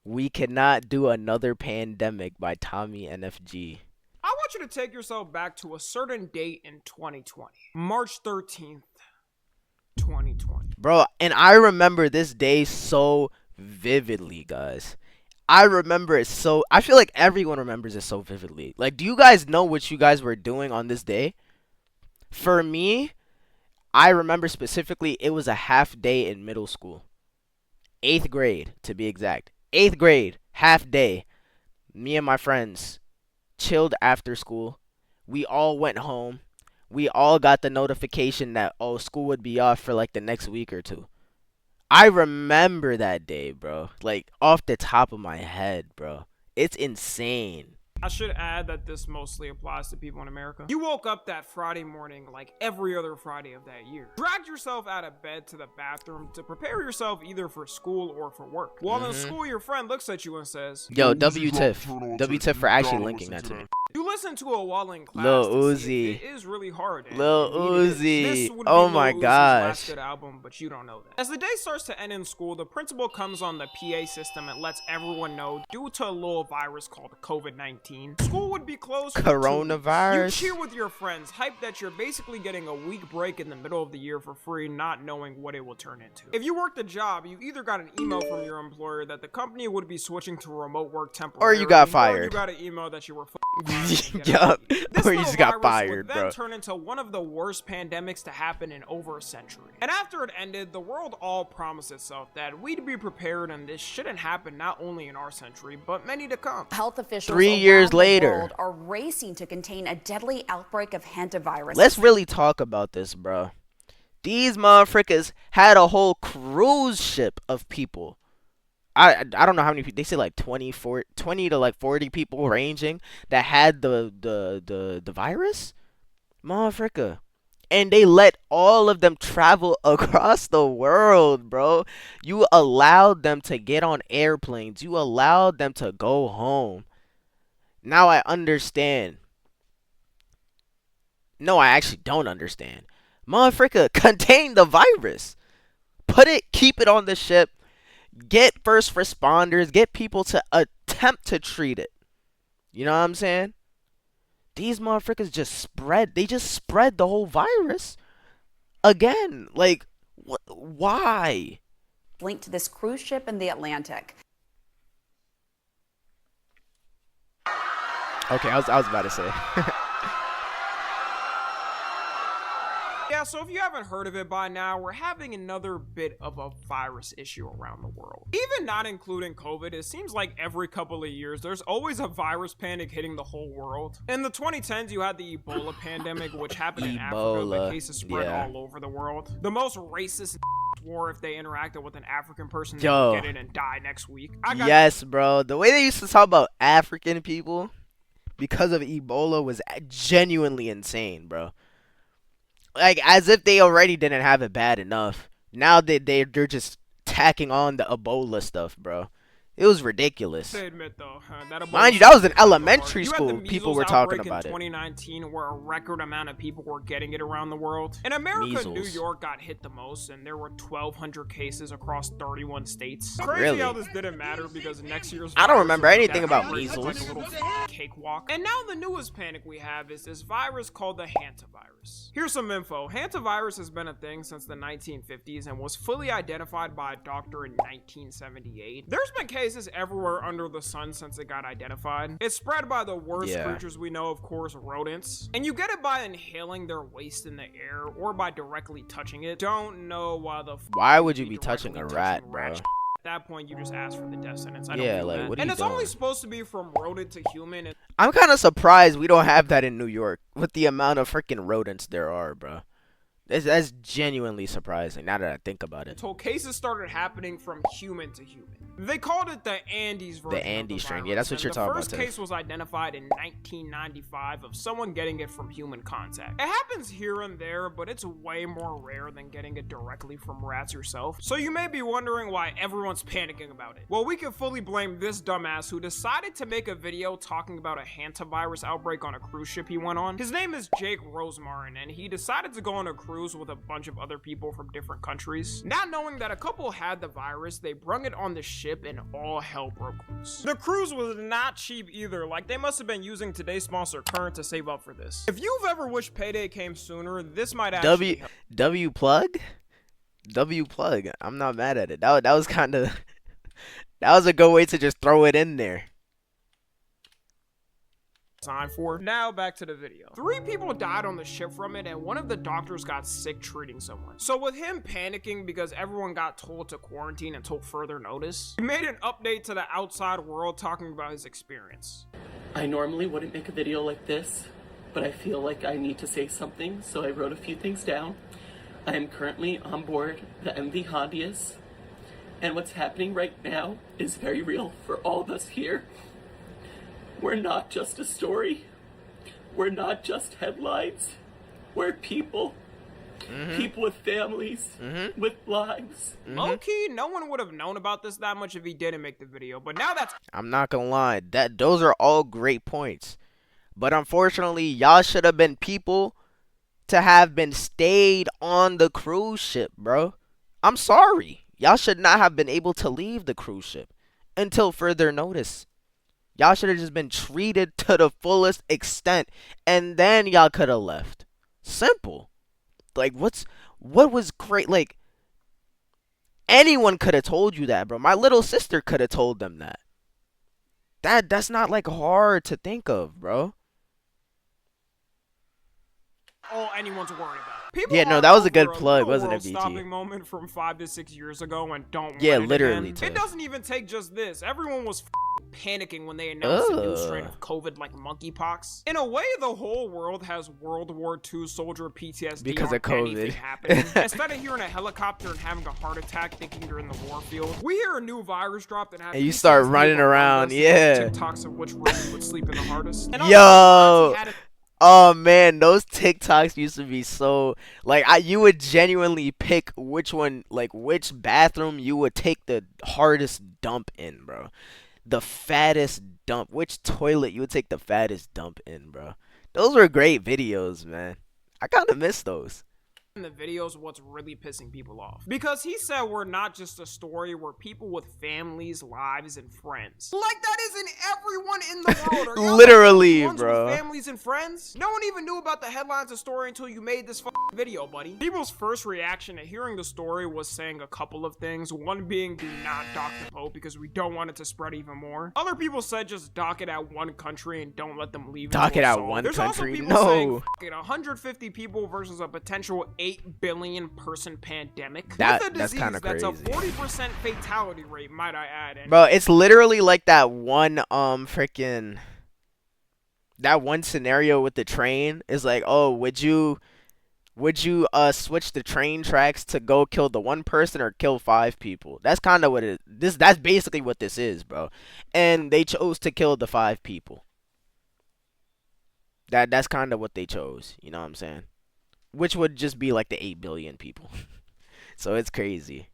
We Cannot Do Another Pandemic by Tommy NFG. I want you to take yourself back to a certain date in 2020. March 13th, 2020. Bro, and I remember this day so vividly, guys. I remember it so... I feel like everyone remembers it so vividly. Like, do you guys know what you guys were doing on this day? For me, I remember specifically it was a half day in middle school. 8th grade, to be exact. 8th grade, half day. Me and my friends chilled after school. We all went home. We all got the notification that, oh, school would be off for like the next week or two. I remember that day, bro. Like, off the top of my head, bro. It's insane. I should add that this mostly applies to people in America. You woke up that Friday morning like every other Friday of that year. Dragged yourself out of bed to the bathroom to prepare yourself either for school or for work. While in school, your friend looks at you and says, Yo, WTIF. WTIF for actually linking that to me. You listen to it while in class. Lil Uzi. Uzi. It is really hard. Lil Uzi. This would be Oh Lil my Uzi's gosh. last good album, but you don't know that. As the day starts to end in school, the principal comes on the PA system and lets everyone know due to a little virus called COVID-19, school would be closed for 2 weeks. Coronavirus. You cheer with your friends, hyped that you're basically getting a week break in the middle of the year for free, not knowing what it will turn into. If you worked a job, you either got an email from your employer that the company would be switching to remote work temporarily, Or you got or fired. you got an email that you were Yup. This Or you little just got virus fired, would then bro. turn into one of the worst pandemics to happen in over a century. And after it ended, the world all promised itself that we'd be prepared and this shouldn't happen not only in our century, but many to come. Health officials 3 years around the later. world are racing to contain a deadly outbreak of hantavirus. Let's really talk about this, bro. These motherfuckers had a whole cruise ship of people. I don't know how many people. They say like 20 to like 40 people ranging that had the virus. Motherfucker. And they let all of them travel across the world, bro. You allowed them to get on airplanes. You allowed them to go home. Now I understand. No, I actually don't understand. Motherfucker, contain the virus. Keep it on the ship. Get first responders. Get people to attempt to treat it. You know what I'm saying? These motherfuckers they just spread the whole virus. Again, like, why? linked to this cruise ship in the Atlantic. Okay, I was about to say. Yeah, so if you haven't heard of it by now, we're having another bit of a virus issue around the world. Even not including COVID, it seems like every couple of years, there's always a virus panic hitting the whole world. In the 2010s, you had the Ebola pandemic, which happened in Africa, but cases spread all over the world. The most racist swore if they interacted with an African person, they would get it and die next week. Yes, bro. The way they used to talk about African people because of Ebola was genuinely insane, bro. Like, as if they already didn't have it bad enough. Now they're just tacking on the Ebola stuff, bro. It was ridiculous. To admit, though, mind you, that was in elementary school. People were talking about it. In 2019, where a record amount of people were getting it around the world. In America, New York got hit the most, and there were 1,200 cases across 31 states. Crazy how this didn't matter because next year's I don't remember anything about measles. Like a little cakewalk. And now the newest panic we have is this virus called the Hantavirus. Here's some info. Hantavirus has been a thing since the 1950s and was fully identified by a doctor in 1978. There's been cases everywhere under the sun since it got identified. It's spread by the worst creatures we know, of course, rodents. And you get it by inhaling their waste in the air or by directly touching it. Don't know why would you be touching a rat, bro? At that point, you just ask for the death sentence. What are you doing? And it's only supposed to be from rodent to human. I'm kind of surprised we don't have that in New York with the amount of freaking rodents there are, bro. That's genuinely surprising now that I think about it. Until cases started happening from human to human. They called it the Andes version. The Andes strain. Virus, yeah, that's what you're talking about. The first case was identified in 1995 of someone getting it from human contact. It happens here and there, but it's way more rare than getting it directly from rats yourself. So you may be wondering why everyone's panicking about it. Well, we can fully blame this dumbass who decided to make a video talking about a hantavirus outbreak on a cruise ship he went on. His name is Jake Rosemarin, and he decided to go on a cruise with a bunch of other people from different countries. Not knowing that a couple had the virus, they brung it on the ship ship and all hell broke loose. The cruise was not cheap either, like they must have been using today's sponsor Current to save up for this. If you've ever wished payday came sooner, this might actually help. W plug? W plug. I'm not mad at it. That was kind of that was a good way to just throw it in there. Time for. Now back to the video. 3 people died on the ship from it, and one of the doctors got sick treating someone. So with him panicking because everyone got told to quarantine until further notice, he made an update to the outside world talking about his experience. I normally wouldn't make a video like this, but I feel like I need to say something, so I wrote a few things down. I am currently on board the MV Hontavirus, and what's happening right now is very real for all of us here. We're not just a story. We're not just headlines. We're people. People with families, with lives. Low-key, no one would have known about this that much if he didn't make the video, but now that's... I'm not gonna lie, those are all great points. But unfortunately, y'all should have been people to have been stayed on the cruise ship, bro. I'm sorry. Y'all should not have been able to leave the cruise ship until further notice. Y'all should have just been treated to the fullest extent, and then y'all could have left. Simple. Like, what was great? Like, anyone could have told you that, bro. My little sister could have told them that. That's not, like, hard to think of, bro. All anyone's worried about. People yeah, no, that was a good over plug, little wasn't it, BT? world-stopping moment from 5 to 6 years ago and don't Yeah, want it literally. again. It doesn't even take just this. Everyone was panicking when they announced a new strain of COVID like monkeypox. In a way, the whole world has World War II soldier PTSD because on of COVID. anything happening. Instead of hearing a helicopter and having a heart attack thinking you're in the war field, we hear a new virus dropped and have and you start PTSD running around, yeah. TikToks of which room you would sleep in the hardest. And Yo. Oh man, those TikToks used to be so like you would genuinely pick which one, like which bathroom you would take the hardest dump in, bro. The fattest dump. Which toilet you would take the fattest dump in, bro. Those were great videos, man. I kind of miss those. In the videos, what's really pissing people off, because he said we're not just a story, we're people with families, lives, and friends. Like that isn't everyone in the world. Are y'all Literally, ones bro. with families and friends? No one even knew about the headlines of story until you made this video, buddy. People's first reaction to hearing the story was saying a couple of things. One being, do not dock the Pope because we don't want it to spread even more. Other people said just dock it at one country and don't let them leave. Dock it at one country? No. Saying, 150 people versus a potential 8 billion person pandemic. That's kind of crazy. That's a 40% fatality rate, might I add. And bro, it's literally like that one that one scenario with the train is like, oh, would you switch the train tracks to go kill the one person or kill 5 people? That's kind of what it is. That's basically what this is, bro. And they chose to kill the 5 people. That's kind of what they chose, you know what I'm saying? Which would just be like the 8 billion people. So it's crazy.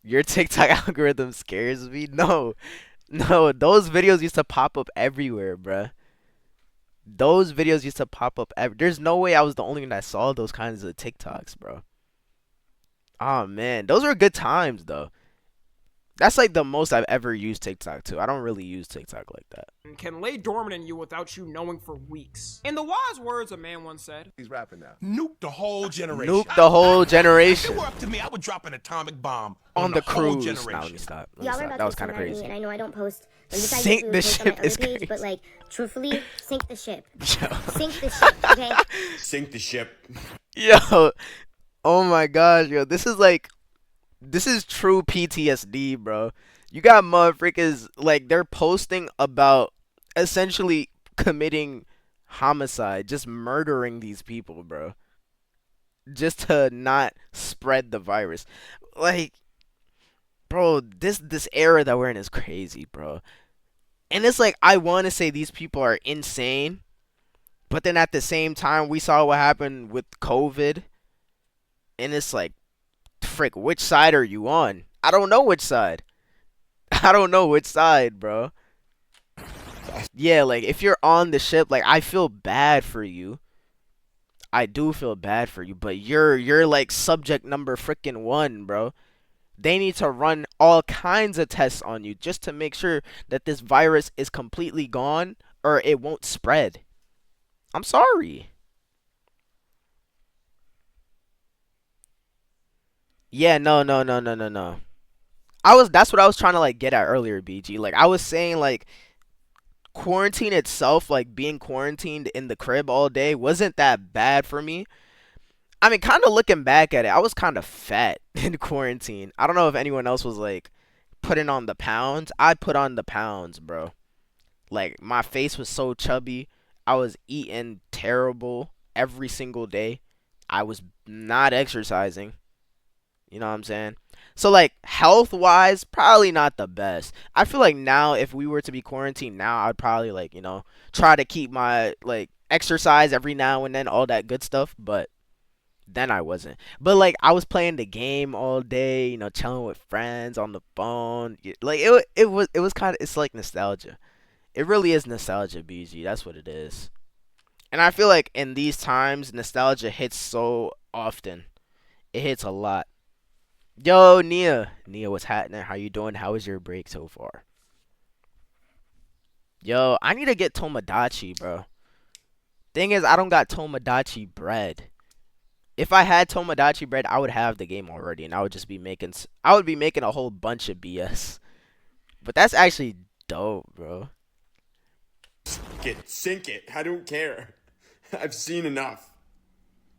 Your TikTok algorithm scares me? No, those videos used to pop up everywhere, bruh. Those videos used to pop up there's no way I was the only one that saw those kinds of TikToks, bro. Oh man, those were good times though. That's like the most I've ever used TikTok too. I don't really use TikTok like that. Can lay dormant in you without you knowing for weeks. In the wise words a man once said, he's rapping now. Nuke the whole generation. Nuke the whole generation. If it were up to me, I would drop an atomic bomb on the cruise. Generation. Now let me stop. That was kind of crazy. And I know I don't post. Sink the ship is crazy. But like, truthfully, sink the ship. Sink the ship, okay? Sink the ship. Yo, oh my gosh, yo, this is true PTSD, bro. You got motherfuckers, like, they're posting about essentially committing homicide, just murdering these people, bro. Just to not spread the virus. Like, bro, this era that we're in is crazy, bro. And it's like, I want to say these people are insane, but then at the same time, we saw what happened with COVID. And it's like, frick, which side are you on? I don't know which side. I don't know which side, bro. Yeah, like, if you're on the ship, like, I feel bad for you. I do feel bad for you, but you're like subject number frickin' 1, bro. They need to run all kinds of tests on you just to make sure that this virus is completely gone or it won't spread. I'm sorry. Yeah, no, no, no, no, no, no. That's what I was trying to like get at earlier, BG. Like I was saying like quarantine itself, like being quarantined in the crib all day wasn't that bad for me. I mean, kind of looking back at it, I was kind of fat in quarantine. I don't know if anyone else was like putting on the pounds. I put on the pounds, bro. Like my face was so chubby. I was eating terrible every single day. I was not exercising. You know what I'm saying? So like health wise, probably not the best. I feel like now if we were to be quarantined now, I'd probably like, try to keep my like exercise every now and then, all that good stuff, but then I wasn't. But like I was playing the game all day, chilling with friends on the phone. Like it was kind of, it's like nostalgia. It really is nostalgia, BG. That's what it is. And I feel like in these times, nostalgia hits so often. It hits a lot. Yo, Nia. Nia, what's happening? How you doing? How was your break so far? Yo, I need to get Tomodachi, bro. Thing is, I don't got Tomodachi bread. If I had Tomodachi bread, I would have the game already, and I would just be making. I would be making a whole bunch of BS. But that's actually dope, bro. Sink it. I don't care. I've seen enough.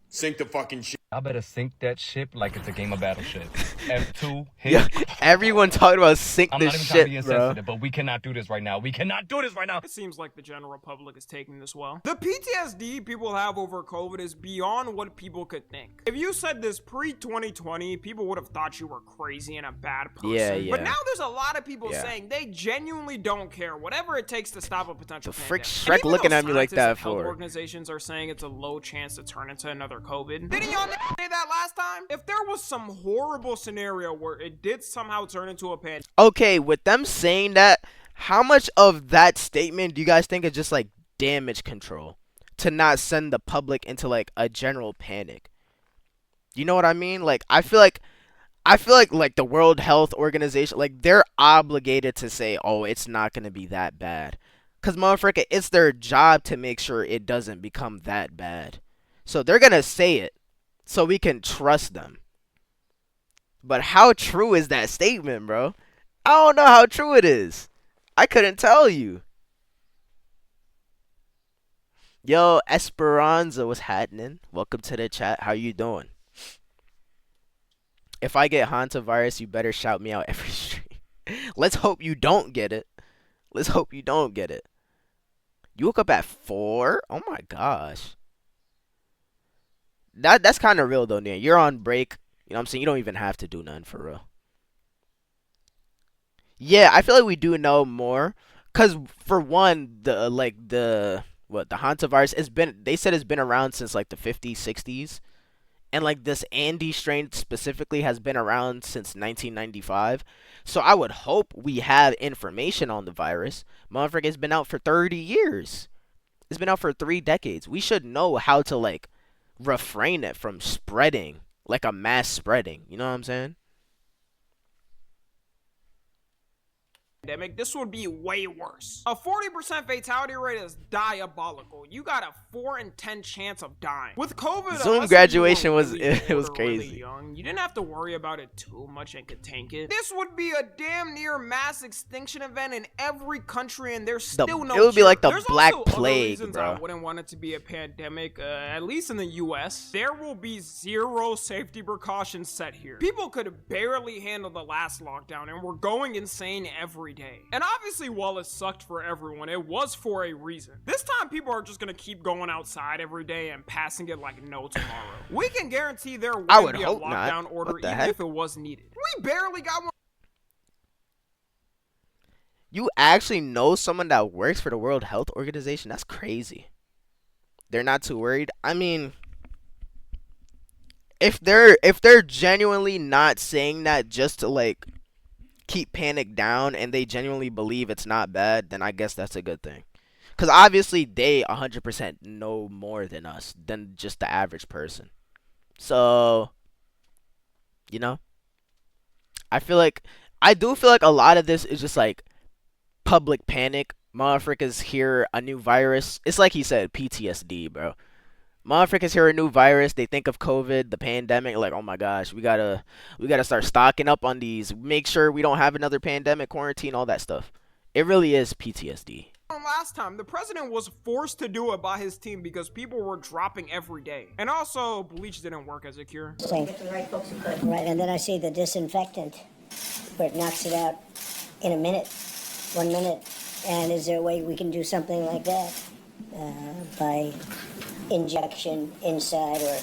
Sink the fucking ship. I better sink that ship like it's a game of Battleship. F2, hit. Yeah, everyone talking about sink I'm this not even trying to be shit, bro. insensitive, but we cannot do this right now. We cannot do this right now. It seems like the general public is taking this well. The PTSD people have over COVID is beyond what people could think. If you said this pre-2020, people would have thought you were crazy and a bad person. Yeah. But now there's a lot of people saying they genuinely don't care, whatever it takes to stop a potential The frick pandemic. Shrek And even looking though at me like scientists that and health for? organizations are saying it's a low chance to turn into another COVID. Didn't y'all say that last time? If there was some horrible scenario where it did somehow turn into a pandemic. Okay, with them saying that, how much of that statement do you guys think is just like damage control to not send the public into like a general panic? You know what I mean? Like I feel like the World Health Organization, like they're obligated to say, "Oh, it's not going to be that bad." Cuz motherfucker, it's their job to make sure it doesn't become that bad. So they're going to say it so we can trust them. But how true is that statement, bro? I don't know how true it is. I couldn't tell you. Yo, Esperanza was happening. Welcome to the chat. How you doing? If I get Hantavirus, you better shout me out every stream. Let's hope you don't get it. Let's hope you don't get it. You woke up at 4? Oh my gosh. That's kind of real though, Nia. You're on break. You know what I'm saying? You don't even have to do nothing for real. Yeah, I feel like we do know more. Cause for one, the Hantavirus has been, they said it's been around since like the 50s, 60s. And like this Andy strain specifically has been around since 1995. So I would hope we have information on the virus. Motherfucker, it's been out for 30 years. It's been out for 3 decades. We should know how to like refrain it from spreading, like a mass spreading. You know what I'm saying? Pandemic, this would be way worse. A 40% fatality rate is diabolical. You got a 4 in 10 chance of dying. With COVID, Zoom unless graduation you were was really it was old or really crazy. young, you didn't have to worry about it too much and could tank it. This would be a damn near mass extinction event in every country, and there's still no It would be cure. like the There's Black also other Plague, reasons bro. I wouldn't want it to be a pandemic, at least in the US. There will be zero safety precautions set here. People could barely handle the last lockdown, and we're going insane every day. And obviously, while it sucked for everyone, it was for a reason. This time, people are just gonna keep going outside every day and passing it like no tomorrow. We can guarantee there I wouldn't would be a hope lockdown not. order What the even heck? if it was needed. We barely got one. You actually know someone that works for the World Health Organization? That's crazy. They're not too worried. I mean, if they're genuinely not saying that just to like keep panic down and they genuinely believe it's not bad, then I guess that's a good thing. Because obviously they 100% know more than us, than just the average person. So, you know, I feel like I do feel like a lot of this is just like public panic. Motherfuckers hear a new virus. It's like he said, PTSD, bro. Motherfuckers hear a new virus. They think of COVID, the pandemic. Like, oh my gosh, we gotta start stocking up on these. Make sure we don't have another pandemic, quarantine, all that stuff. It really is PTSD. Last time, the president was forced to do it by his team because people were dropping every day. And also, bleach didn't work as a cure. Right, and then I see the disinfectant where it knocks it out in a minute, 1 minute. And is there a way we can do something like that by injection inside or?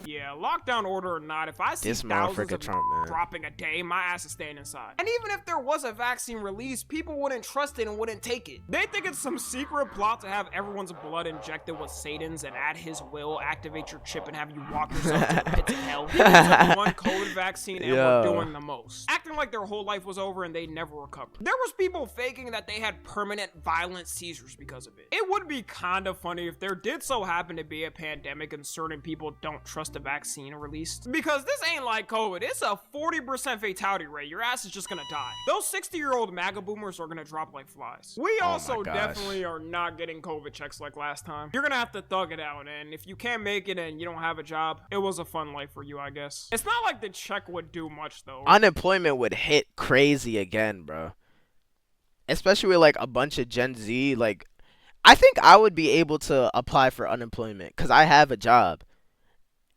Yeah, lockdown order or not, if I see This thousands motherfucker of Trump, man. dropping a day, my ass is staying inside. And even if there was a vaccine released, people wouldn't trust it and wouldn't take it. They think it's some secret plot to have everyone's blood injected with Satan's and at his will activate your chip and have you walk yourself to the pits of hell. People took one COVID vaccine and were doing the most, acting like their whole life was over and they never recovered. There was people faking that they had permanent violent seizures because of it. It would be kind of funny if there did so happen to be a pandemic and certain people don't trust the vaccine released, because this ain't like COVID. It's a 40% fatality rate. Your ass is just gonna die. Those 60-year-old MAGA boomers are gonna drop like flies. We also definitely are not getting COVID checks like last time. You're gonna have to thug it out, and if you can't make it and you don't have a job, it was a fun life for you, I guess. It's not like the check would do much though. Unemployment would hit crazy again, bro. Especially with like a bunch of Gen Z. Like, I think I would be able to apply for unemployment because I have a job.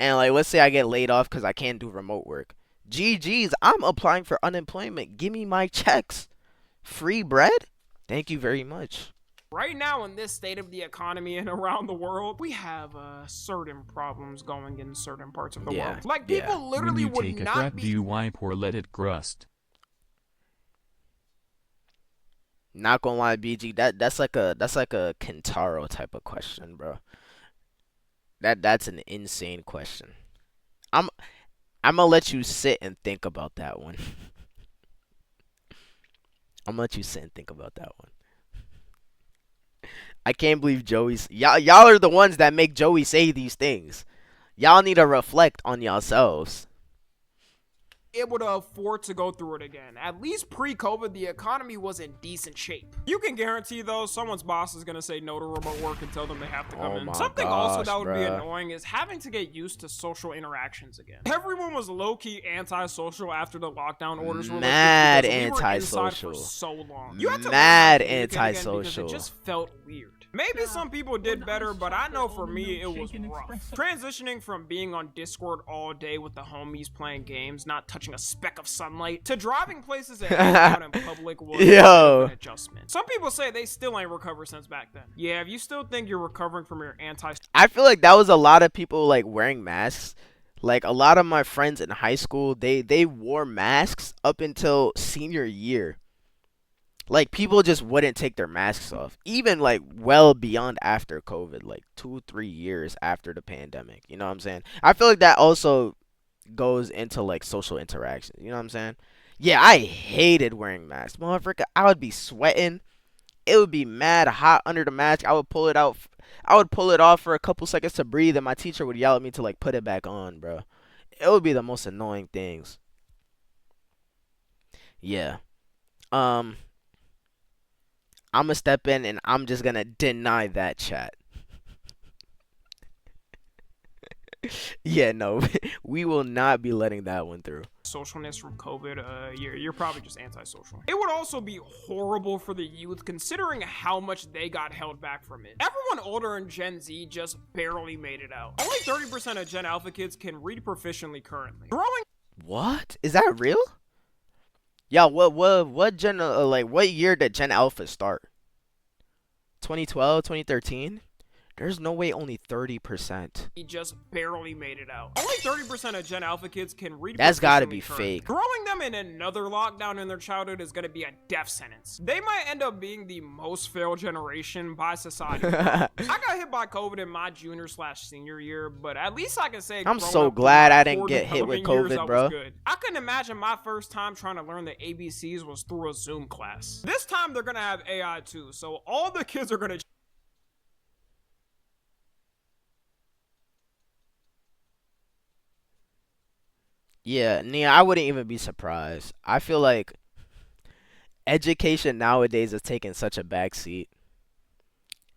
And like, let's say I get laid off because I can't do remote work. GG's, I'm applying for unemployment. Give me my checks. Free bread? Thank you very much. Right now, in this state of the economy and around the world, we have certain problems going in certain parts of the world. Like, people literally when you would take a not crap, be... do you wipe or let it crust? Not gonna lie, BG, that's like a Kentaro type of question, bro. That's an insane question. I'm gonna let you sit and think about that one. I'm gonna let you sit and think about that one. I can't believe Joey's y'all are the ones that make Joey say these things. Y'all need to reflect on yourselves. able to afford to go through it again. At least pre-COVID, the economy was in decent shape. You can guarantee, though, someone's boss is going to say no to remote work and tell them they have to come in. Something also that would be annoying is having to get used to social interactions again. Everyone was low-key antisocial after the lockdown orders were mad lifted because we were inside antisocial. for so long. You had to Mad learn how to communicate again antisocial. because it just felt weird. Maybe some people did better, but I know for me it was rough. Transitioning from being on Discord all day with the homies playing games, not touching a speck of sunlight, to driving places and hanging out in public was an adjustment. Some people say they still ain't recovered since back then. Yeah, if you still think you're recovering from your I feel like that was a lot of people like wearing masks. Like a lot of my friends in high school, they wore masks up until senior year. Like, people just wouldn't take their masks off. Even, like, well beyond after COVID. Like, 2-3 years after the pandemic. You know what I'm saying? I feel like that also goes into, like, social interactions. You know what I'm saying? Yeah, I hated wearing masks. Motherfucker, I would be sweating. It would be mad hot under the mask. I would pull it out. I would pull it off for a couple seconds to breathe, and my teacher would yell at me to, like, put it back on, bro. It would be the most annoying things. Yeah. I'm gonna step in and I'm just gonna deny that chat. Yeah, no, we will not be letting that one through. Socialness from COVID, you're probably just antisocial. It would also be horrible for the youth considering how much they got held back from it. Everyone older in Gen Z just barely made it out. Only 30% of Gen Alpha kids can read proficiently currently. What? Is that real? Yeah, what gen like what year did Gen Alpha start? 2012, 2013? There's no way only 30%. He just barely made it out. Only 30% of Gen Alpha kids can read. That's gotta be fake. Throwing them in another lockdown in their childhood is gonna be a death sentence. They might end up being the most failed generation by society. I got hit by COVID in my junior/senior year, but at least I can say I'm so glad I didn't get hit with COVID, bro. I couldn't imagine my first time trying to learn the ABCs was through a Zoom class. This time they're gonna have AI too, so all the kids are gonna Yeah, Nia, I wouldn't even be surprised. I feel like education nowadays is taking such a backseat.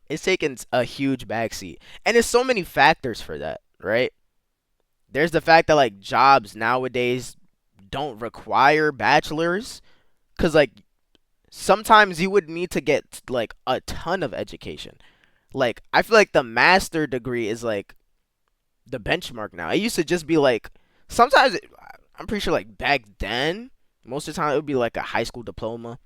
It's taking a huge backseat. And there's so many factors for that, right? There's the fact that like jobs nowadays don't require bachelors cuz like sometimes you would need to get like a ton of education. Like I feel like the master degree is like the benchmark now. It used to just be like sometimes I'm pretty sure like back then most of the time it would be like a high school diploma.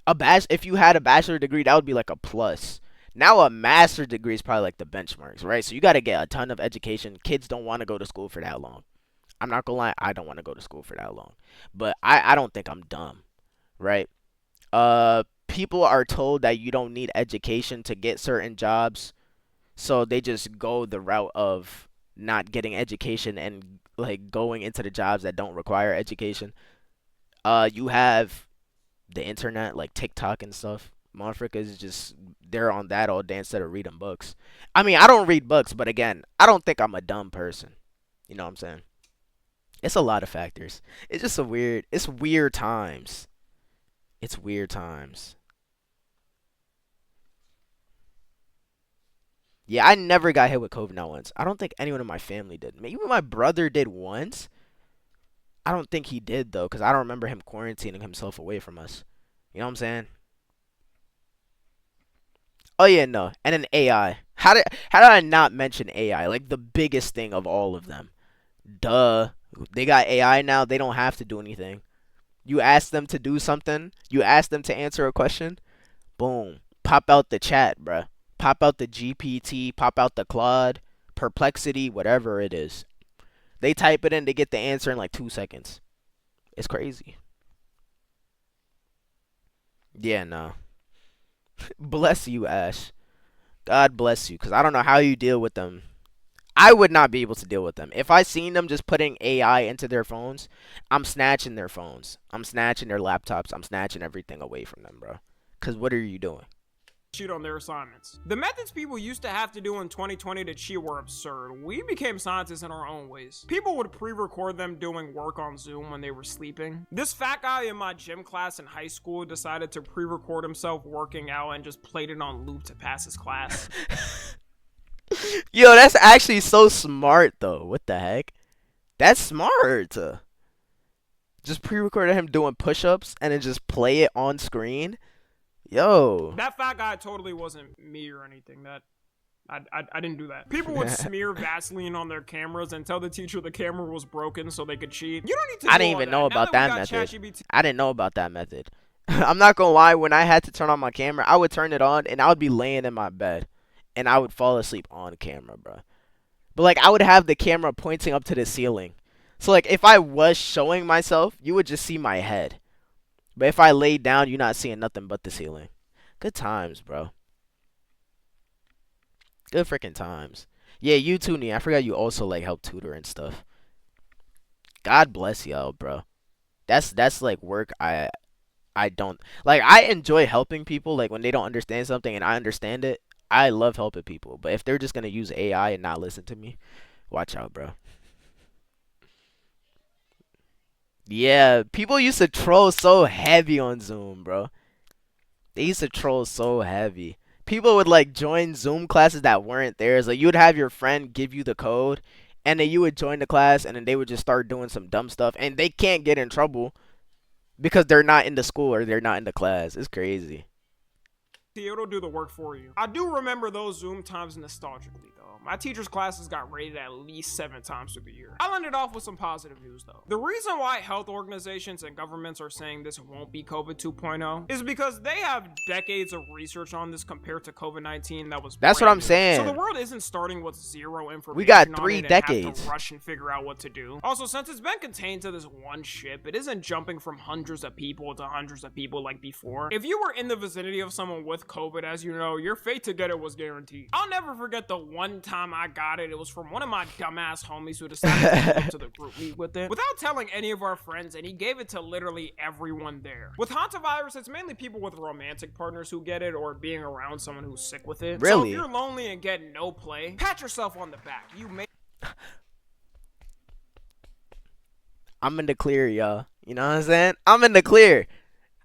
If you had a bachelor degree that would be like a plus. Now a master degree is probably like the benchmarks, right? So you got to get a ton of education. Kids don't want to go to school for that long. I'm not gonna lie, I don't want to go to school for that long. But I don't think I'm dumb, right? People are told that you don't need education to get certain jobs, so they just go the route of not getting education and like going into the jobs that don't require education. You have the internet, like TikTok and stuff. Motherfuckers just they're on that all day instead of reading books. I mean, I don't read books, but again, I don't think I'm a dumb person. You know what I'm saying? It's a lot of factors. It's just it's weird times. It's weird times. Yeah, I never got hit with COVID not once. I don't think anyone in my family did. Maybe my brother did once. I don't think he did though, because I don't remember him quarantining himself away from us. You know what I'm saying? Oh yeah, no. And then AI. How did I not mention AI? Like the biggest thing of all of them. Duh. They got AI now. They don't have to do anything. You ask them to do something. You ask them to answer a question. Boom. Pop out the chat, bruh. Pop out the GPT. Pop out the Claude. Perplexity. Whatever it is. They type it in. They get the answer in like 2 seconds. It's crazy. Yeah, no. Bless you, Ash. God bless you. Because I don't know how you deal with them. I would not be able to deal with them. If I seen them just putting AI into their phones, I'm snatching their phones. I'm snatching their laptops. I'm snatching everything away from them, bro. Because what are you doing? Cheat on their assignments. The methods people used to have to do in 2020 to cheat were absurd. We became scientists in our own ways. People would pre-record them doing work on Zoom when they were sleeping. This fat guy in my gym class in high school decided to pre-record himself working out and just played it on loop to pass his class. Yo, that's actually so smart, though. What the heck? That's smart. Just pre-recorded him doing push-ups and then just play it on screen. Yo. That fat guy totally wasn't me or anything. I didn't do that. People would smear Vaseline on their cameras and tell the teacher the camera was broken so they could cheat. You don't need to. I didn't even know about that method. I didn't know about that method. I'm not gonna lie. When I had to turn on my camera, I would turn it on and I would be laying in my bed, and I would fall asleep on camera, bro. But like, I would have the camera pointing up to the ceiling, so like, if I was showing myself, you would just see my head. But if I laid down, you're not seeing nothing but the ceiling. Good times, bro. Good freaking times. Yeah, you too, Nia. I forgot you also like help tutor and stuff. God bless y'all, bro. That's like work I don't like. I enjoy helping people like when they don't understand something and I understand it. I love helping people. But if they're just gonna use AI and not listen to me, watch out, bro. Yeah, people used to troll so heavy on Zoom, bro. They used to troll so heavy. People would like join Zoom classes that weren't theirs. Like you would have your friend give you the code, and then you would join the class, and then they would just start doing some dumb stuff, and they can't get in trouble because they're not in the school or they're not in the class. It's crazy. It'll do the work for you. I do remember those Zoom times nostalgically, though. My teacher's classes got rated at least 7 times through the year. I'll end it off with some positive news, though. The reason why health organizations and governments are saying this won't be COVID 2.0 is because they have decades of research on this compared to COVID-19 that was That's what I'm new. saying. So the world isn't starting with zero information. We got on 3 it and decades. have to rush and figure out what to do. Also, since it's been contained to this one ship, it isn't jumping from hundreds of people to hundreds of people like before. If you were in the vicinity of someone with COVID, as you know, your fate to get it was guaranteed. I'll never forget the one time I got it. It was from one of my dumbass homies who decided to go to the group meet with it without telling any of our friends, and he gave it to literally everyone there. With Hantavirus, it's mainly people with romantic partners who get it or being around someone who's sick with it. Really? So if you're lonely and get no play, pat yourself on the back. You may I'm in the clear, y'all. You know what I'm saying? I'm in the clear.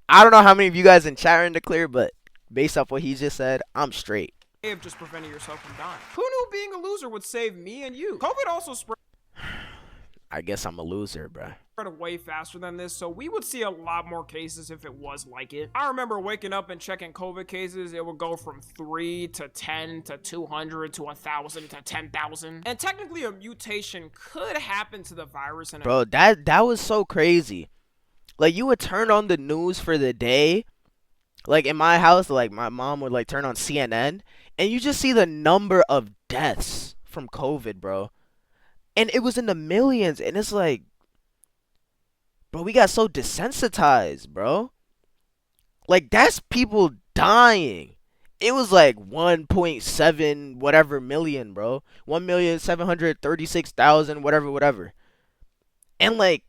I don't know how many of you guys in chat are in the clear, but based off what he just said, I'm straight. Of just preventing yourself from dying. Who knew being a loser would save me and you? COVID also spread I guess I'm a loser, bruh. way faster than this, so we would see a lot more cases if it was like it. I remember waking up and checking COVID cases. It would go from 3 to 10 to 200 to 1,000 to 10,000. And technically a mutation could happen to the virus. And Bro, that was so crazy. Like, you would turn on the news for the day. Like, in my house, like, my mom would, like, turn on CNN. And you just see the number of deaths from COVID, bro. And it was in the millions. And it's like, bro, we got so desensitized, bro. Like, that's people dying. It was like 1.7 whatever million, bro. 1,736,000, whatever. And, like,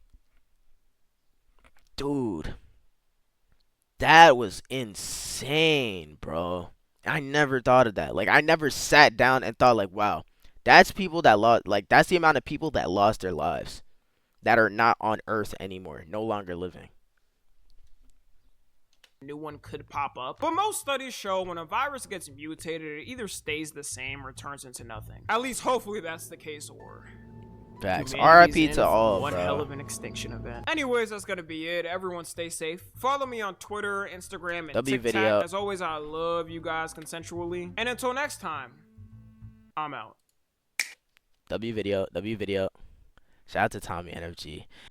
dude, that was insane, bro. I never thought of that. Like, I never sat down and thought, like, wow, that's people that lost, like, that's the amount of people that lost their lives, that are not on Earth anymore, no longer living. new one could pop up. But most studies show when a virus gets mutated, it either stays the same or turns into nothing. At least hopefully that's the case, or Facts. humanity's RIP in to all, one bro. hell of an extinction event. Anyways, that's gonna be it. Everyone stay safe. Follow me on Twitter, Instagram, and W TikTok. video. As always, I love you guys consensually. And until next time, I'm out. W video. Shout out to Tommy NFG.